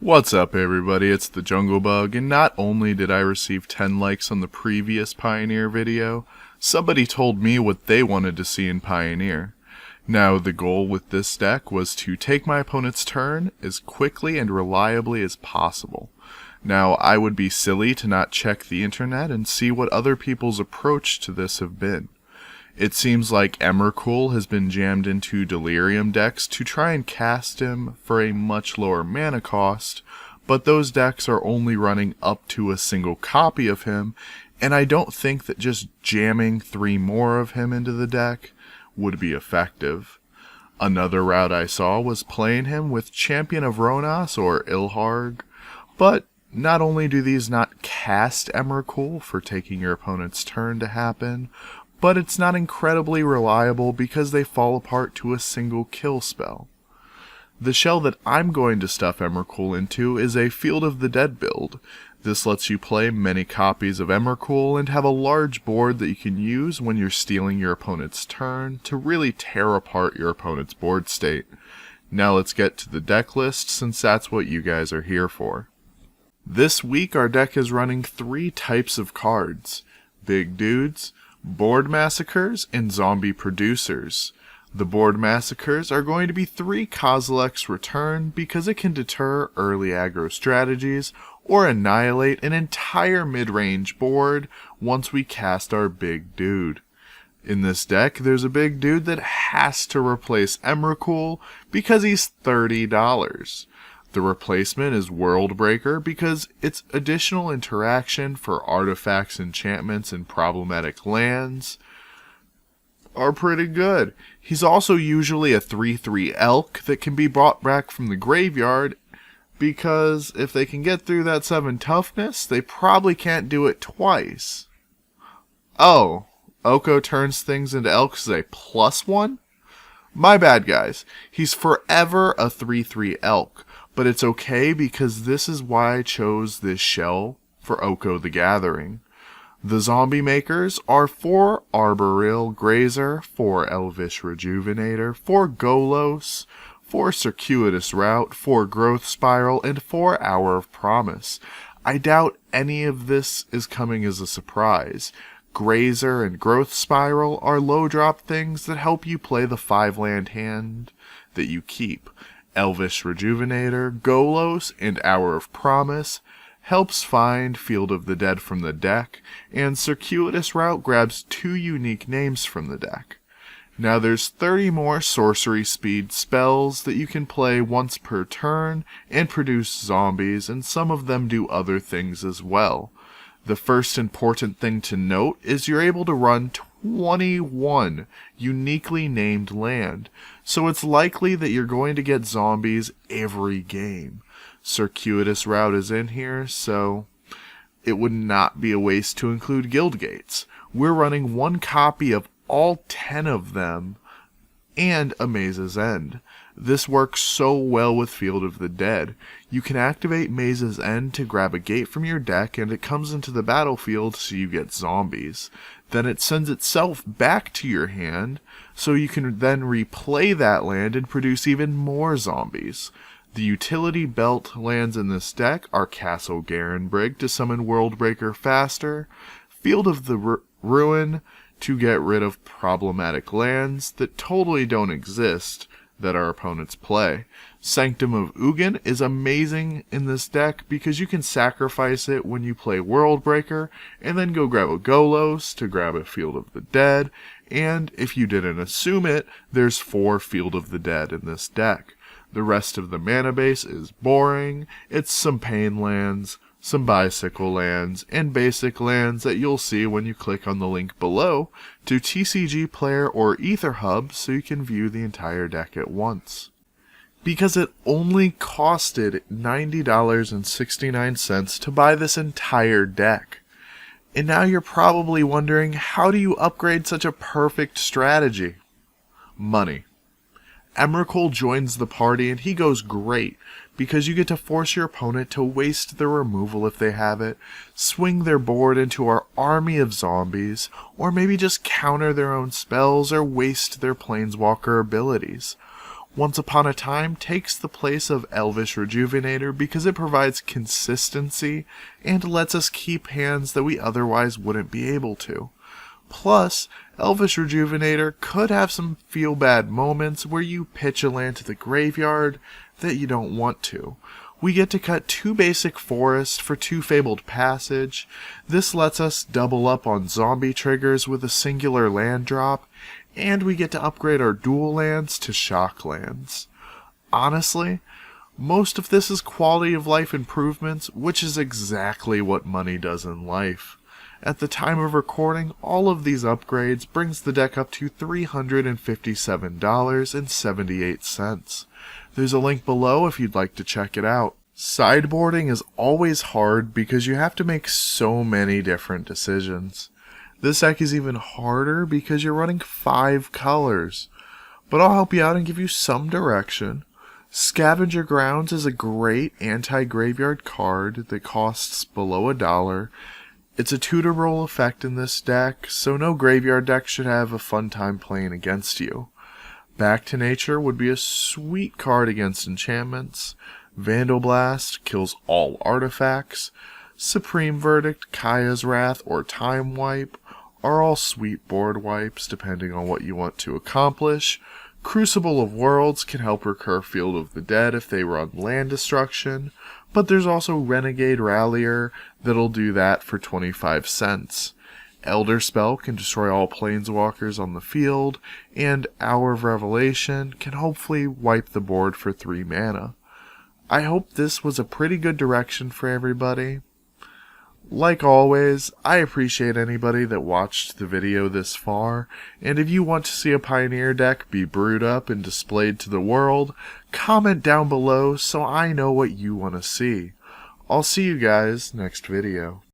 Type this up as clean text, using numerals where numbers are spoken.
What's up, everybody? It's the Jungle Bug, and not only did I receive 10 likes on the previous Pioneer video, somebody told me what they wanted to see in Pioneer. Now, the goal with this deck was to take my opponent's turn as quickly and reliably as possible. Now, I would be silly to not check the internet and see what other people's approach to this have been. It seems like Emrakrul has been jammed into Delirium decks to try and cast him for a much lower mana cost, but those decks are only running up to a single copy of him, and I don't think that just jamming 3 more of him into the deck would be effective. Another route I saw was playing him with Champion of Ronas or Ilharg, but not only do these not cast Emrakrul for taking your opponent's turn to happen, but it's not incredibly reliable because they fall apart to a single kill spell. The shell that I'm going to stuff Emrakrul into is a Field of the Dead build. This lets you play many copies of Emrakrul and have a large board that you can use when you're stealing your opponent's turn to really tear apart your opponent's board state. Now let's get to the deck list, since that's what you guys are here for. This week our deck is running 3 types of cards: Big Dudes, Board Massacres, and Zombie Producers. The Board Massacres are going to be 3 Kozilek's Return because it can deter early aggro strategies or annihilate an entire mid-range board once we cast our Big Dude. In this deck, there's a Big Dude that has to replace Emrakrul because he's $30. The replacement is Worldbreaker because its additional interaction for artifacts, enchantments, and problematic lands are pretty good. He's also usually a 3/3 elk that can be brought back from the graveyard because if they can get through that 7 toughness, they probably can't do it twice. Oh, Oko turns things into elks as a +1? My bad, guys. He's forever a 3/3 elk. But it's okay because this is why I chose this shell for Oko the Gathering. The zombie makers are 4 Arboreal Grazer, 4 Elvish Rejuvenator, 4 Golos, 4 Circuitous Route, 4 Growth Spiral, and 4 Hour of Promise. I doubt any of this is coming as a surprise. Grazer and Growth Spiral are low drop things that help you play the 5-land hand that you keep. Elvish Rejuvenator, Golos, and Hour of Promise helps find Field of the Dead from the deck, and Circuitous Route grabs 2 unique names from the deck. Now there's 30 more sorcery speed spells that you can play once per turn and produce zombies, and some of them do other things as well. The first important thing to note is you're able to run 21 uniquely named land, so it's likely that you're going to get zombies every game. Circuitous Route is in here, so it would not be a waste to include guild gates. We're running 1 copy of all 10 of them and a Maze's End. This works so well with Field of the Dead. You can activate Maze's End to grab a gate from your deck and it comes into the battlefield so you get zombies. Then it sends itself back to your hand so you can then replay that land and produce even more zombies. The utility belt lands in this deck are Castle Garenbrig to summon Worldbreaker faster, Field of the Ruin to get rid of problematic lands that totally don't exist that our opponents play. Sanctum of Ugin is amazing in this deck because you can sacrifice it when you play Worldbreaker and then go grab a Golos to grab a Field of the Dead, and if you didn't assume it, there's 4 Field of the Dead in this deck. The rest of the mana base is boring. It's some pain lands, some bicycle lands, and basic lands that you'll see when you click on the link below to TCG Player or Ether Hub so you can view the entire deck at once. Because it only costed $90.69 to buy this entire deck. And now you're probably wondering, how do you upgrade such a perfect strategy? Money. Emrakrul joins the party and he goes great because you get to force your opponent to waste their removal if they have it, swing their board into our army of zombies, or maybe just counter their own spells or waste their planeswalker abilities. Once Upon a Time takes the place of Elvish Rejuvenator because it provides consistency and lets us keep hands that we otherwise wouldn't be able to. Plus, Elvish Rejuvenator could have some feel-bad moments where you pitch a land to the graveyard that you don't want to. We get to cut 2 basic forest for 2 Fabled Passage. This lets us double up on zombie triggers with a singular land drop, and we get to upgrade our dual lands to shock lands. Honestly, most of this is quality of life improvements, which is exactly what money does in life. At the time of recording, all of these upgrades brings the deck up to $357.78. There's a link below if you'd like to check it out. Sideboarding is always hard because you have to make so many different decisions. This deck is even harder because you're running 5 colors. But I'll help you out and give you some direction. Scavenger Grounds is a great anti-graveyard card that costs below $1. It's a tutor role effect in this deck, so no graveyard deck should have a fun time playing against you. Back to Nature would be a sweet card against enchantments. Vandal Blast kills all artifacts. Supreme Verdict, Kaya's Wrath, or Time Wipe are all sweet board wipes depending on what you want to accomplish. Crucible of Worlds can help recur Field of the Dead if they run land destruction, but there's also Renegade Rallier that'll do that for 25 cents. Elder Spell can destroy all planeswalkers on the field, and Hour of Revelation can hopefully wipe the board for 3 mana. I hope this was a pretty good direction for everybody. Like always, I appreciate anybody that watched the video this far, and if you want to see a Pioneer deck be brewed up and displayed to the world, comment down below so I know what you want to see. I'll see you guys next video.